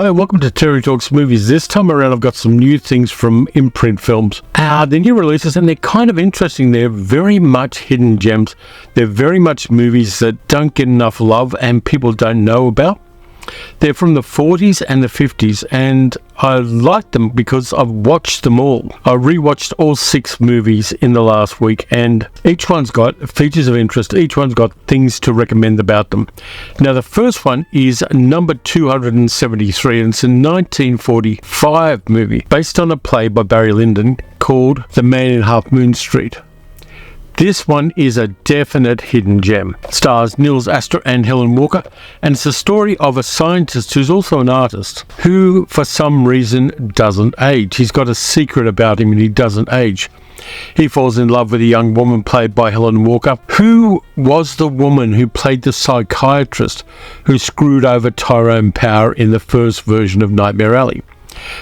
Hi and welcome to Terry Talks Movies. This time around I've got some new things from Imprint Films. They're new releases and they're kind of interesting. They're very much hidden gems. They're very much movies that don't get enough love and people don't know about. They're from the 40s and the 50s and I like them because I've watched them all. I rewatched all 6 movies in the last week and each one's got features of interest. Each one's got things to recommend about them. Now the first one is number 273 and it's a 1945 movie based on a play by Barry Lyndon called The Man in Half Moon Street. This one is a definite hidden gem. It stars Niels Astor and Helen Walker, and it's a story of a scientist who's also an artist who, for some reason, doesn't age. He's got a secret about him and he doesn't age. He falls in love with a young woman played by Helen Walker, who was the woman who played the psychiatrist who screwed over Tyrone Power in the first version of Nightmare Alley.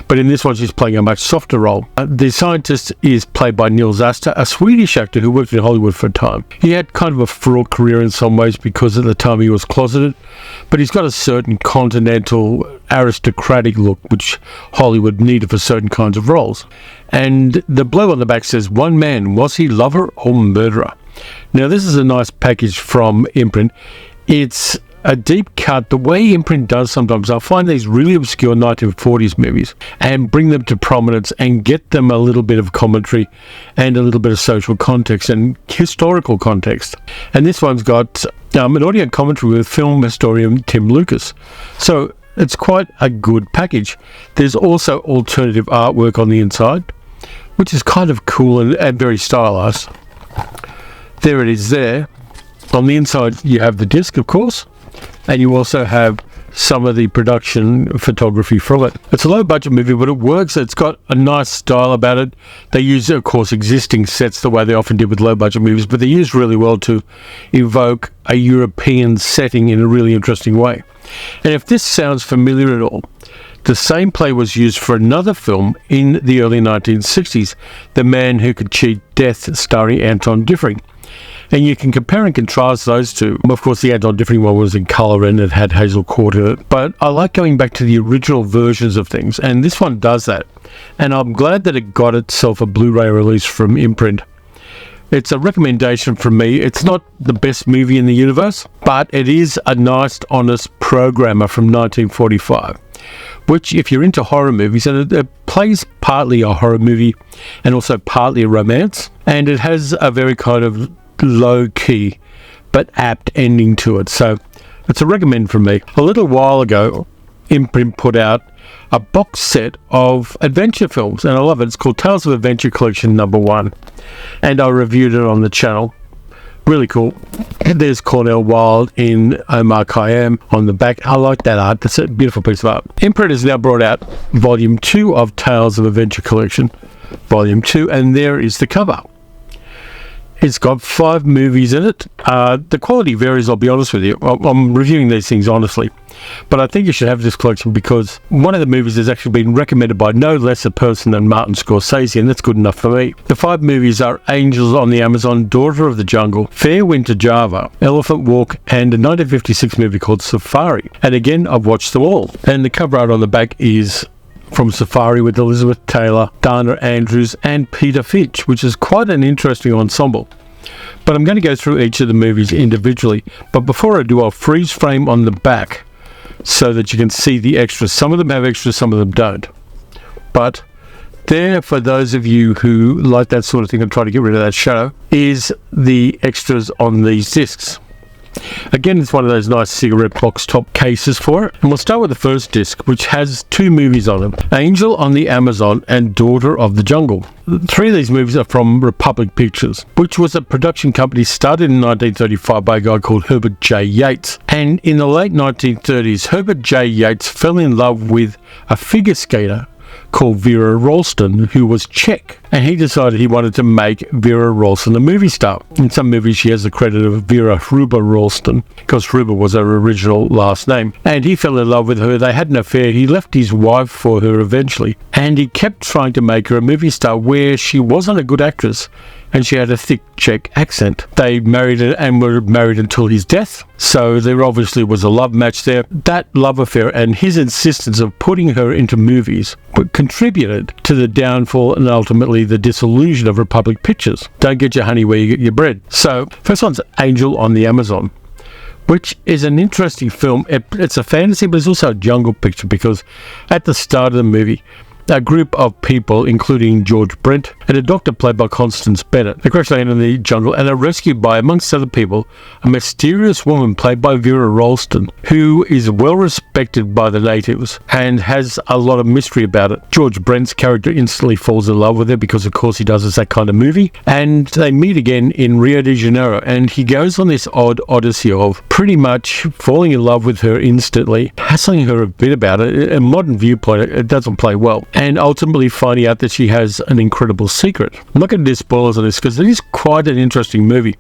But in this one, she's playing a much softer role. The scientist is played by Niels Astor, a Swedish actor who worked in Hollywood for a time. He had kind of a fraud career in some ways because at the time he was closeted, but he's got a certain continental aristocratic look which Hollywood needed for certain kinds of roles. And the blurb on the back says, "One man, was he lover or murderer?" Now this is a nice package from Imprint. It's a deep cut. The way Imprint does sometimes, I'll find these really obscure 1940s movies and bring them to prominence and get them a little bit of commentary and a little bit of social context and historical context. And this one's got an audio commentary with film historian Tim Lucas. So it's quite a good package. There's also alternative artwork on the inside, which is kind of cool and very stylized. There it is there. On the inside you have the disc, of course, and you also have some of the production photography from it. It's a low budget movie, but it works. It's got a nice style about it. They use, of course, existing sets the way they often did with low budget movies, but they use really well to evoke a European setting in a really interesting way. And if this sounds familiar at all, the same play was used for another film in the early 1960s, The Man Who Could Cheat Death, starring Anton Diffring. And you can compare and contrast those two. Of course, the Anton Diffring one was in colour and it had Hazel Court in it. But I like going back to the original versions of things, and this one does that. And I'm glad that it got itself a Blu-ray release from Imprint. It's a recommendation from me. It's not the best movie in the universe, but it is a nice, honest programmer from 1945. Which, if you're into horror movies, and it plays partly a horror movie and also partly a romance, and it has a very kind of low-key but apt ending to it. So it's a recommend from me. A little while ago, Imprint put out a box set of adventure films, and I love it. It's called Tales of Adventure Collection number 1, and I reviewed it on the channel. Really cool. There's Cornell Wilde in Omar Khayyam on the back. I like that art. That's a beautiful piece of art. Imprint has now brought out Volume 2 of Tales of Adventure Collection, Volume 2, and there is the cover. It's got 5 movies in it. The quality varies, I'll be honest with you. I'm reviewing these things honestly. But I think you should have this collection because one of the movies has actually been recommended by no less a person than Martin Scorsese, and that's good enough for me. The 5 movies are Angels on the Amazon, Daughter of the Jungle, Fair Winter Java, Elephant Walk, and a 1956 movie called Safari. And again, I've watched them all. And the cover art on the back is from Safari with Elizabeth Taylor, Dana Andrews, and Peter Finch, which is quite an interesting ensemble. But I'm going to go through each of the movies individually. But before I do, I'll freeze frame on the back so that you can see the extras. Some of them have extras, some of them don't. But there, for those of you who like that sort of thing and try to get rid of that shadow, is the extras on these discs. Again, it's one of those nice cigarette box top cases for it. And we'll start with the first disc, which has 2 movies on them, Angel on the Amazon and Daughter of the Jungle. 3 of these movies are from Republic Pictures, which was a production company started in 1935 by a guy called Herbert J. Yates. And in the late 1930s, Herbert J. Yates fell in love with a figure skater called Vera Ralston, who was Czech, and he decided he wanted to make Vera Ralston a movie star. In some movies she has the credit of Vera Hruba Ralston because Hruba was her original last name, and he fell in love with her. They had an affair. He left his wife for her eventually, and he kept trying to make her a movie star where she wasn't a good actress and she had a thick Czech accent. They married and were married until his death, so there obviously was a love match there. That love affair and his insistence of putting her into movies contributed to the downfall and ultimately the dissolution of Republic Pictures. Don't get your honey where you get your bread. So, first one's Angel on the Amazon, which is an interesting film. It's a fantasy, but it's also a jungle picture, because at the start of the movie, a group of people, including George Brent and a doctor played by Constance Bennett, they crash land in the jungle and are rescued by, amongst other people, a mysterious woman played by Vera Ralston, who is well respected by the natives and has a lot of mystery about it. George Brent's character instantly falls in love with her because, of course, he does that kind of movie, and they meet again in Rio de Janeiro, and he goes on this odd odyssey of pretty much falling in love with her instantly, hassling her a bit about it. In a modern viewpoint, it doesn't play well, and ultimately finding out that she has an incredible secret. I'm not going to do spoilers on this because it is quite an interesting movie.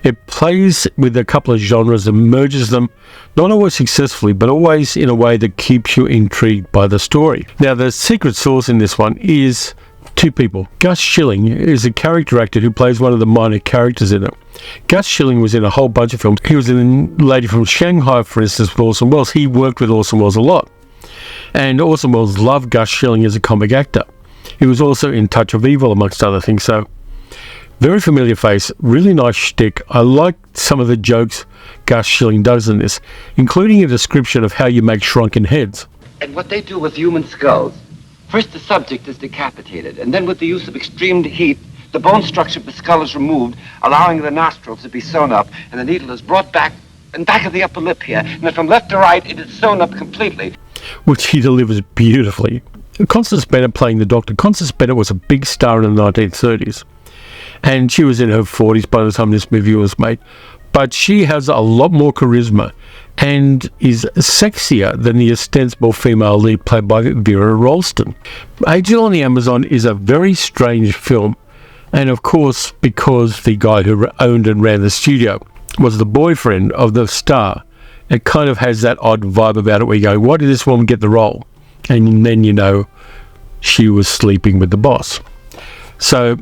It plays with a couple of genres and merges them, not always successfully, but always in a way that keeps you intrigued by the story. Now, the secret sauce in this one is two people. Gus Schilling is a character actor who plays one of the minor characters in it. Gus Schilling was in a whole bunch of films. He was in Lady from Shanghai, for instance, with Orson Welles. He worked with Orson Welles a lot. And Orson Welles loved Gus Schilling as a comic actor. He was also in Touch of Evil, amongst other things. So, very familiar face, really nice shtick. I like some of the jokes Gus Schilling does in this, including a description of how you make shrunken heads. And what they do with human skulls. First, the subject is decapitated, and then with the use of extreme heat, the bone structure of the skull is removed, allowing the nostrils to be sewn up, and the needle is brought back and back of the upper lip here, and then from left to right, it is sewn up completely. Which he delivers beautifully. Constance Bennett playing the Doctor. Constance Bennett was a big star in the 1930s, and she was in her 40s by the time this movie was made. But she has a lot more charisma and is sexier than the ostensible female lead played by Vera Ralston. Angel on the Amazon is a very strange film, and of course, because the guy who owned and ran the studio was the boyfriend of the star, it kind of has that odd vibe about it where you go, why did this woman get the role? And then you know she was sleeping with the boss. So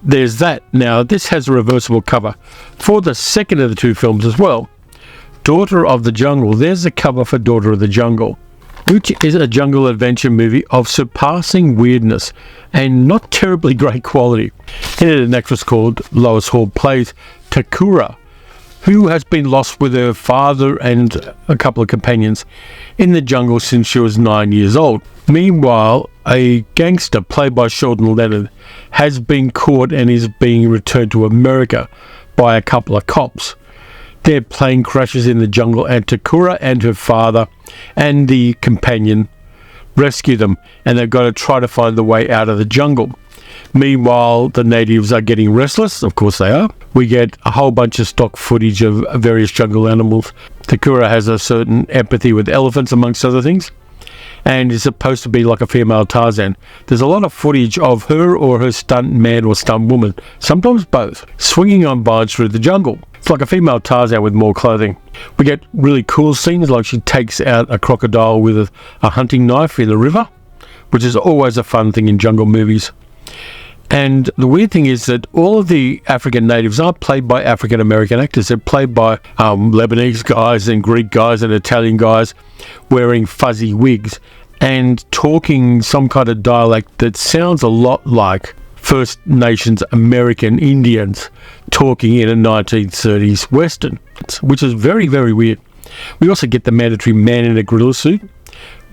there's that. Now, this has a reversible cover for the second of the two films as well. Daughter of the Jungle. There's the cover for Daughter of the Jungle, which is a jungle adventure movie of surpassing weirdness and not terribly great quality. In it, an actress called Lois Hall plays Takura, who has been lost with her father and a couple of companions in the jungle since she was 9 years old. Meanwhile, a gangster played by Sheldon Leonard has been caught and is being returned to America by a couple of cops. Their plane crashes in the jungle, and Takura and her father and the companion rescue them, and they've got to try to find the way out of the jungle. Meanwhile, the natives are getting restless. Of course they are. We get a whole bunch of stock footage of various jungle animals. Takura has a certain empathy with elephants, amongst other things, and is supposed to be like a female Tarzan. There's a lot of footage of her or her stunt man or stunt woman, sometimes both, swinging on vines through the jungle. It's like a female Tarzan with more clothing. We get really cool scenes, like she takes out a crocodile with a hunting knife in the river, which is always a fun thing in jungle movies. And the weird thing is that all of the African natives are played by African American actors. They're played by Lebanese guys and Greek guys and Italian guys wearing fuzzy wigs and talking some kind of dialect that sounds a lot like First Nations American Indians talking in a 1930s Western, which is very, very weird. We also get the mandatory man in a gorilla suit,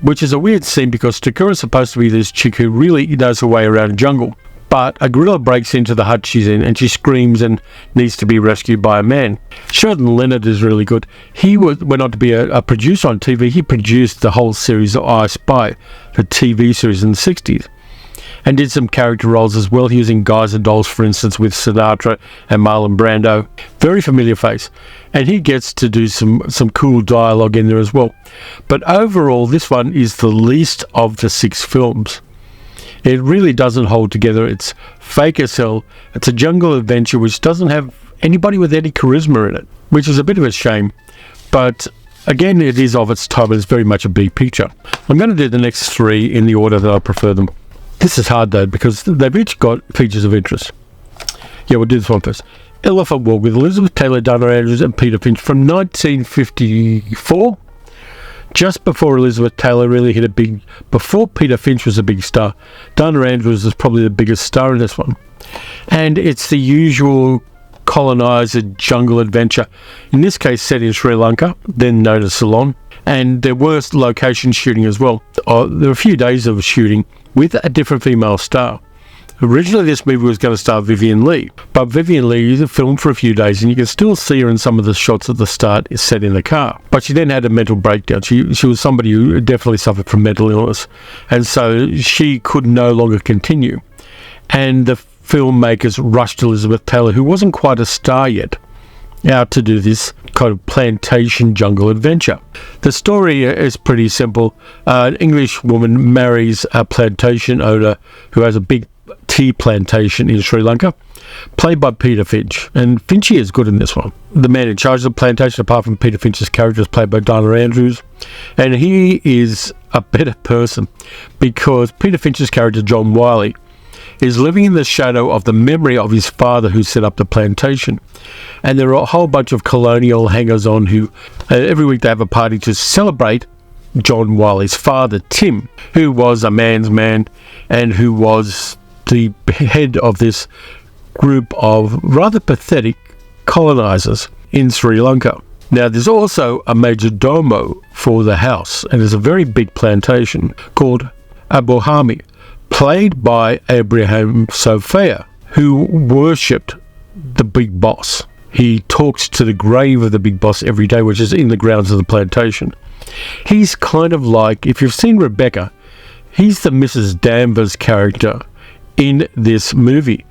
which is a weird scene because Takura is supposed to be this chick who really knows her way around the jungle. But a gorilla breaks into the hut she's in and she screams and needs to be rescued by a man. Sheldon Leonard is really good. He went on to be a producer on TV. He produced the whole series of I Spy, the TV series in the 60s, and did some character roles as well. He was in Guys and Dolls, for instance, with Sinatra and Marlon Brando. Very familiar face. And he gets to do some cool dialogue in there as well. But overall, this one is the least of the 6 films. It really doesn't hold together. It's fake as hell. It's a jungle adventure which doesn't have anybody with any charisma in it, which is a bit of a shame. But again, it is of its time, and it's very much a B picture. I'm going to do the next 3 in the order that I prefer them. This is hard though, because they've each got features of interest. Yeah, we'll do this one first. Elephant Walk with Elizabeth Taylor, Dana Andrews and Peter Finch from 1954. Just before Elizabeth Taylor really hit before Peter Finch was a big star, Dana Andrews is probably the biggest star in this one. And it's the usual colonizer jungle adventure, in this case set in Sri Lanka, then known as Ceylon. And there was location shooting as well. There were a few days of shooting with a different female star. Originally this movie was going to star Vivien Leigh, but Vivien Leigh filmed for a few days and you can still see her in some of the shots at the start is set in the car. But she then had a mental breakdown. She was somebody who definitely suffered from mental illness, and so she could no longer continue. And the filmmakers rushed Elizabeth Taylor, who wasn't quite a star yet, out to do this kind of plantation jungle adventure. The story is pretty simple. An English woman marries a plantation owner who has a big tea plantation in Sri Lanka, played by Peter Finch, and Finchy is good in this one. The man in charge of the plantation, apart from Peter Finch's character, is played by Dana Andrews, and he is a better person because Peter Finch's character, John Wiley, is living in the shadow of the memory of his father who set up the plantation. And there are a whole bunch of colonial hangers-on who every week they have a party to celebrate John Wiley's father, Tim, who was a man's man and who was the head of this group of rather pathetic colonizers in Sri Lanka. Now, there's also a major domo for the house, and there's a very big plantation called Abohami, played by Abraham Sophia, who worshipped the big boss. He talks to the grave of the big boss every day, which is in the grounds of the plantation. He's kind of like, if you've seen Rebecca, he's the Mrs. Danvers character in this movie.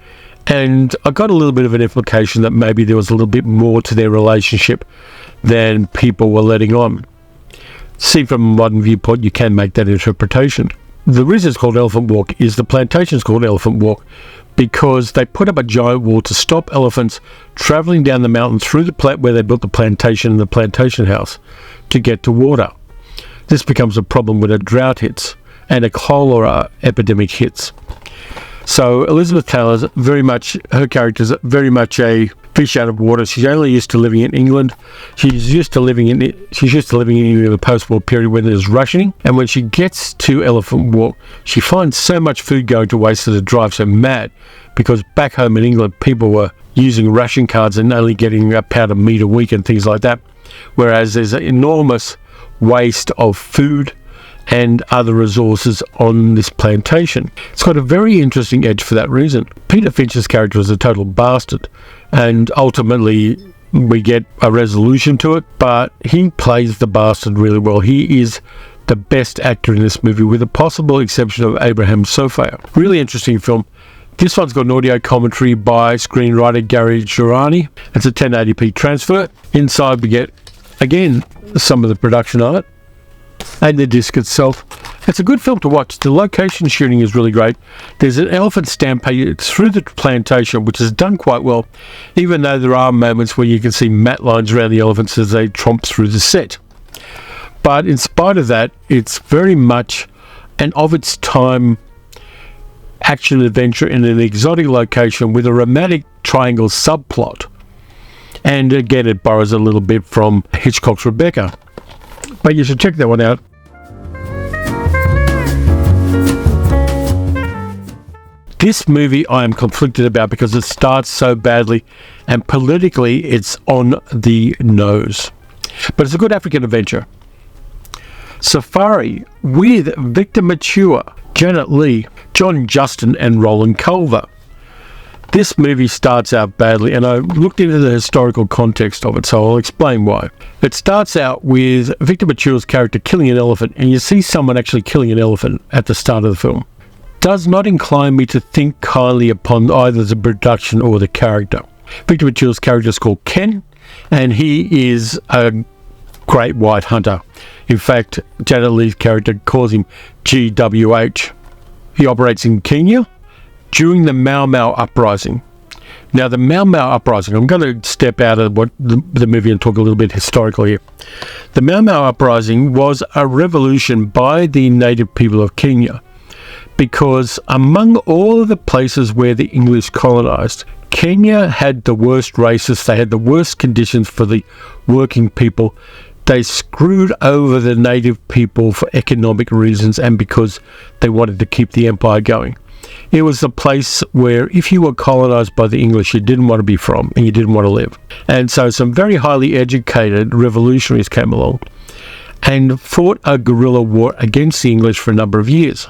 And I got a little bit of an implication that maybe there was a little bit more to their relationship than people were letting on. See, from a modern viewpoint, you can make that interpretation. The reason it's called Elephant Walk is the plantation's called Elephant Walk because they put up a giant wall to stop elephants travelling down the mountain through the where they built the plantation and the plantation house to get to water. This becomes a problem when a drought hits and a cholera epidemic hits. So Elizabeth Taylor's her character's very much a fish out of water. She's only used to living in England. She's used to living in England in the post-war period when there's rationing. And when she gets to Elephant Walk, she finds so much food going to waste that it drives her mad. Because back home in England, people were using ration cards and only getting a pound of meat a week and things like that. Whereas there's an enormous waste of food and other resources on this plantation. It's got a very interesting edge for that reason. Peter Finch's character is a total bastard, and ultimately we get a resolution to it, but he plays the bastard really well. He is the best actor in this movie, with the possible exception of Abraham Sophia. Really interesting film. This one's got an audio commentary by screenwriter Gary Girani. It's a 1080p transfer. Inside we get, again, some of the production art and the disc itself. It's a good film to watch. The location shooting is really great. There's an elephant stampede through the plantation, which is done quite well, even though there are moments where you can see matte lines around the elephants as they tromp through the set. But in spite of that, it's very much an of its time action adventure in an exotic location with a romantic triangle subplot. And again, it borrows a little bit from Hitchcock's Rebecca. But you should check that one out. This movie I am conflicted about because it starts so badly and politically it's on the nose. But it's a good African adventure. Safari with Victor Mature, Janet Leigh, John Justin and Roland Culver. This movie starts out badly, and I looked into the historical context of it, so I'll explain why. It starts out with Victor Mature's character killing an elephant, and you see someone actually killing an elephant at the start of the film. Does not incline me to think kindly upon either the production or the character. Victor Mature's character is called Ken, and he is a great white hunter. In fact, Janet Leigh's character calls him GWH. He operates in Kenya during the Mau Mau uprising. Now, the Mau Mau uprising, I'm going to step out of what the movie and talk a little bit historically here. The Mau Mau uprising was a revolution by the native people of Kenya, because among all of the places where the English colonized, Kenya had the worst racists. They had the worst conditions for the working people. They screwed over the native people for economic reasons and because they wanted to keep the empire going. It was a place where if you were colonized by the English, you didn't want to be from and you didn't want to live. And so some very highly educated revolutionaries came along and fought a guerrilla war against the English for a number of years.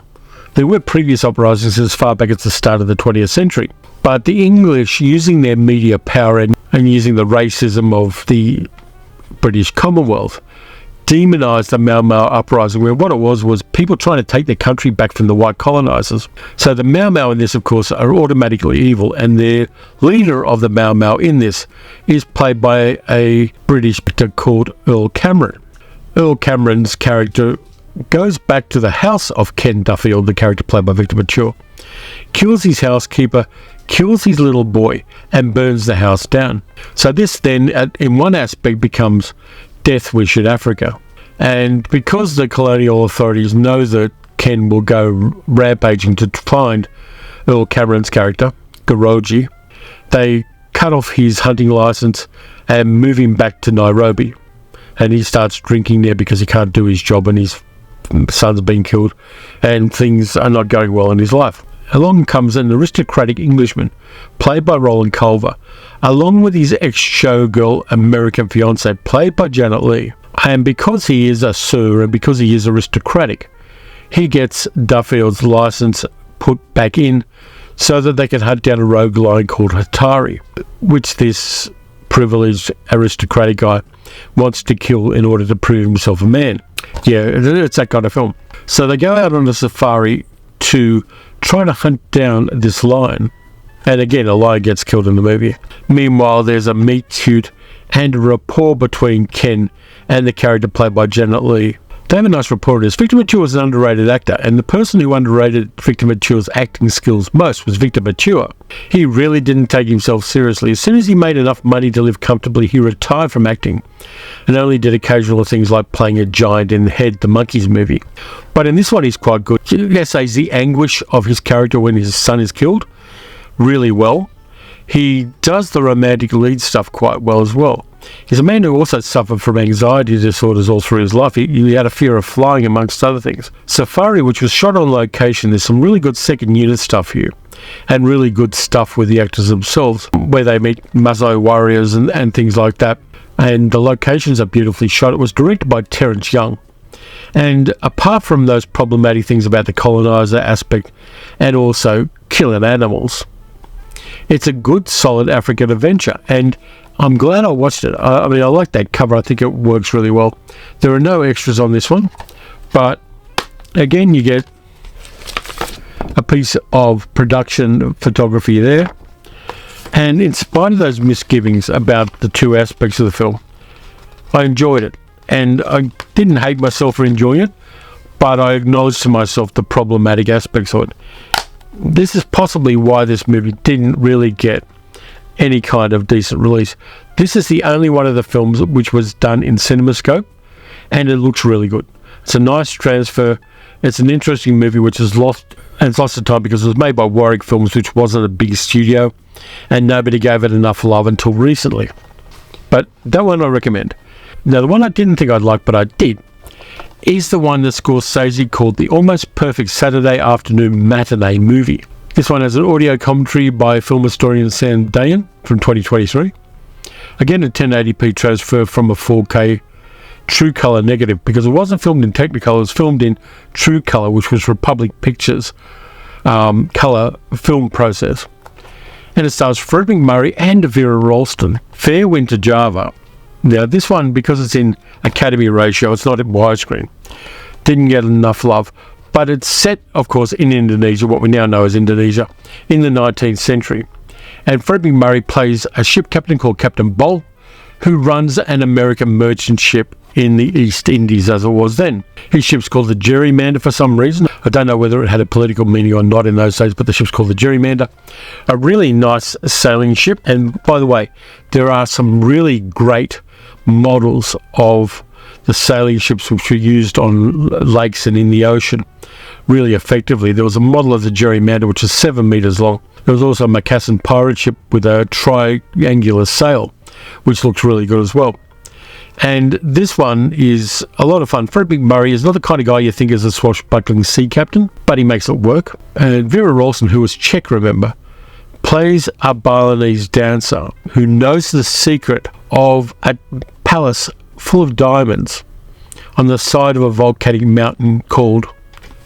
There were previous uprisings as far back as the start of the 20th century, but the English, using their media power and using the racism of the British Commonwealth, demonised the Mau Mau uprising, where what it was people trying to take their country back from the white colonisers. So the Mau Mau in this, of course, are automatically evil, and the leader of the Mau Mau in this is played by a British actor called Earl Cameron. Earl Cameron's character goes back to the house of Ken Duffield, the character played by Victor Mature, kills his housekeeper, kills his little boy, and burns the house down. So this then, in one aspect, becomes Death Wish in Africa. And because the colonial authorities know that Ken will go rampaging to find Earl Cameron's character, Goroji, they cut off his hunting license and move him back to Nairobi. And he starts drinking there because he can't do his job and his son's been killed and things are not going well in his life. Along comes an aristocratic Englishman, played by Roland Culver, along with his ex-showgirl American fiancée, played by Janet Leigh. And because he is a sir and because he is aristocratic, he gets Duffield's license put back in so that they can hunt down a rogue lion called Hatari, which this privileged aristocratic guy wants to kill in order to prove himself a man. Yeah, it's that kind of film. So they go out on a safari to try to hunt down this lion, and again a lion gets killed in the movie. Meanwhile, there's a meet cute and a rapport between Ken and the character played by Janet Leigh. They have a nice rapport in this. Victor Mature is an underrated actor, and the person who underrated Victor Mature's acting skills most was Victor Mature. He really didn't take himself seriously. As soon as he made enough money to live comfortably, he retired from acting and only did occasional things like playing a giant in Head, the Monkeys movie. But in this one, he's quite good. He essays the anguish of his character when his son is killed really well. He does the romantic lead stuff quite well as well. He's a man who also suffered from anxiety disorders all through his life. He had a fear of flying, amongst other things. Safari, which was shot on location, there's some really good second unit stuff here, and really good stuff with the actors themselves, where they meet Maasai warriors and things like that. And the locations are beautifully shot. It was directed by Terence Young. And apart from those problematic things about the colonizer aspect and also killing animals, it's a good, solid African adventure, and I'm glad I watched it. I mean, I like that cover. I think it works really well. There are no extras on this one, but again, you get a piece of production photography there. And in spite of those misgivings about the two aspects of the film, I enjoyed it. And I didn't hate myself for enjoying it, but I acknowledged to myself the problematic aspects of it. This is possibly why this movie didn't really get any kind of decent release. This is the only one of the films which was done in CinemaScope, and it looks really good. It's a nice transfer. It's an interesting movie which has lost of time because it was made by Warwick Films, which wasn't a big studio, and nobody gave it enough love until recently. But that one I recommend. Now, the one I didn't think I'd like, but I did, is the one that Scorsese called the Almost Perfect Saturday Afternoon Matinee Movie. This one has an audio commentary by film historian Sam Dayan from 2023. Again, a 1080p transfer from a 4K True Color negative, because it wasn't filmed in Technicolor, it was filmed in True Color, which was Republic Pictures' color film process. And it stars Fred McMurray and Vera Ralston. Fair Winter Java. Now, this one, because it's in Academy ratio, it's not in widescreen, didn't get enough love. But it's set, of course, in Indonesia, what we now know as Indonesia, in the 19th century. And Fred McMurray plays a ship captain called Captain Boll, who runs an American merchant ship in the East Indies as it was then. His ship's called the Gerrymander for some reason. I don't know whether it had a political meaning or not in those days, but the ship's called the Gerrymander. A really nice sailing ship. And by the way, there are some really great models of the sailing ships which were used on lakes and in the ocean really effectively. There was a model of the Gerrymander which is 7 meters long. There was also a Macassan pirate ship with a triangular sail, which looks really good as well. And this one is a lot of fun. Fred McMurray is not the kind of guy you think is a swashbuckling sea captain, but he makes it work. And Vera Ralston, who was Czech, remember, plays a Balinese dancer who knows the secret of a palace full of diamonds on the side of a volcanic mountain called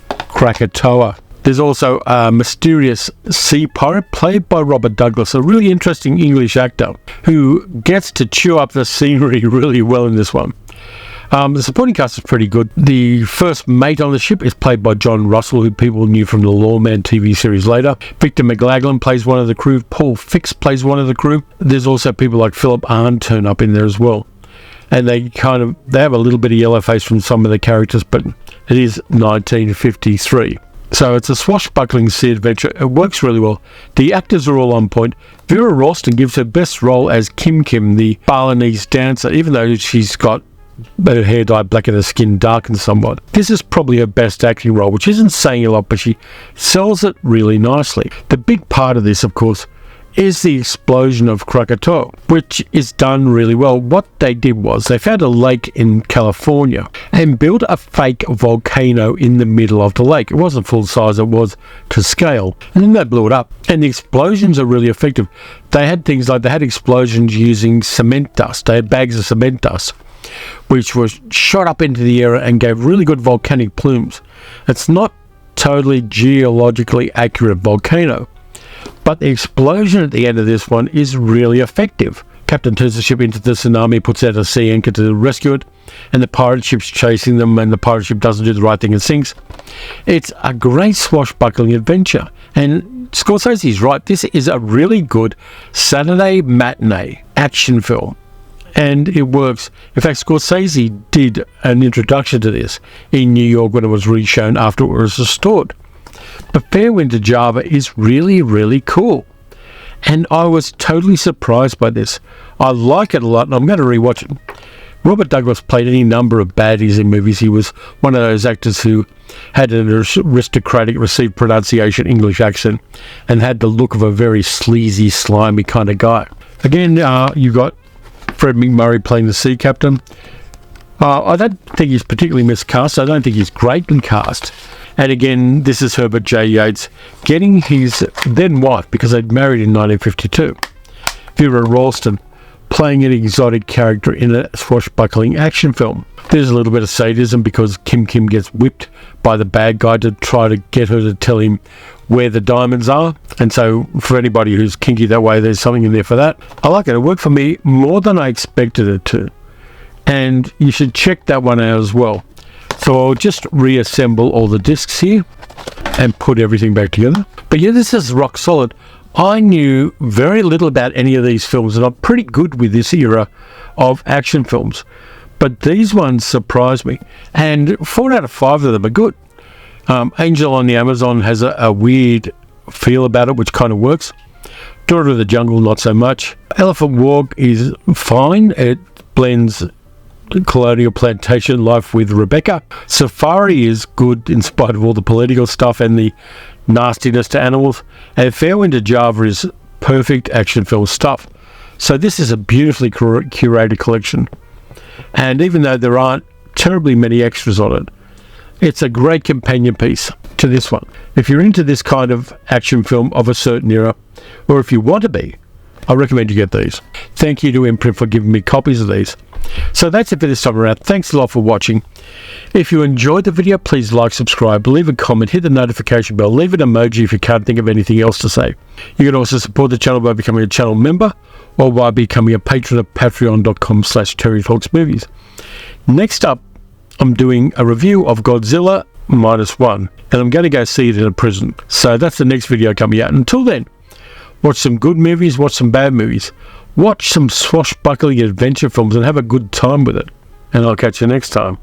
Krakatoa. There's also a mysterious sea pirate played by Robert Douglas, a really interesting English actor who gets to chew up the scenery really well in this one. The supporting cast is pretty good. The first mate on the ship is played by John Russell, who people knew from the Lawman TV series later. Victor McLaglen plays one of the crew. Paul Fix plays one of the crew. There's also people like Philip Arndt turn up in there as well. And they have a little bit of yellow face from some of the characters, but it is 1953. So it's a swashbuckling sea adventure. It works really well. The actors are all on point. Vera Ralston gives her best role as Kim Kim, the Balinese dancer, even though she's got her hair dyed black and her skin darkened somewhat. This is probably her best acting role, which isn't saying a lot, but she sells it really nicely. The big part of this, of course, is the explosion of Krakatoa, which is done really well. What they did was they found a lake in California and built a fake volcano in the middle of the lake. It wasn't full size, it was to scale. And then they blew it up. And the explosions are really effective. They had things like, they had explosions using cement dust. They had bags of cement dust, which was shot up into the air and gave really good volcanic plumes. It's not totally geologically accurate volcano, but the explosion at the end of this one is really effective. Captain turns the ship into the tsunami, puts out a sea anchor to rescue it, and the pirate ship's chasing them, and the pirate ship doesn't do the right thing and sinks. It's a great swashbuckling adventure, and Scorsese's right, this is a really good Saturday matinee action film, and it works. In fact, Scorsese did an introduction to this in New York when it was reshown after it was restored. But Fair Wind to Java is really, really cool. And I was totally surprised by this. I like it a lot, and I'm going to rewatch it. Robert Douglas played any number of baddies in movies. He was one of those actors who had an aristocratic, received pronunciation English accent, and had the look of a very sleazy, slimy kind of guy. Again, you've got Fred McMurray playing the sea captain. I don't think he's particularly miscast. I don't think he's greatly cast. And again, this is Herbert J. Yates getting his then wife, because they'd married in 1952, Vera Ralston, playing an exotic character in a swashbuckling action film. There's a little bit of sadism because Kim Kim gets whipped by the bad guy to try to get her to tell him where the diamonds are. And so for anybody who's kinky that way, there's something in there for that. I like it. It worked for me more than I expected it to. And you should check that one out as well. So I'll just reassemble all the discs here and put everything back together. But yeah, this is rock solid. I knew very little about any of these films, and I'm pretty good with this era of action films. But these ones surprised me. And 4 out of 5 of them are good. Angel on the Amazon has a weird feel about it, which kind of works. Daughter of the Jungle, not so much. Elephant Walk is fine. It blends colonial plantation life with Rebecca. Safari is good in spite of all the political stuff and the nastiness to animals. And Fair Wind to Java is perfect action film stuff. So this is a beautifully curated collection. And even though there aren't terribly many extras on it, it's a great companion piece to this one. If you're into this kind of action film of a certain era, or if you want to be, I recommend you get these. Thank you to Imprint for giving me copies of these. So that's it for this time around. Thanks a lot for watching. If you enjoyed the video, please like, subscribe, leave a comment, hit the notification bell, leave an emoji if you can't think of anything else to say. You can also support the channel by becoming a channel member or by becoming a patron at patreon.com/TerryTalksMovies. Next up, I'm doing a review of Godzilla -1, and I'm going to go see it in a prison. So that's the next video coming out. Until then, watch some good movies, watch some bad movies. Watch some swashbuckling adventure films and have a good time with it. And I'll catch you next time.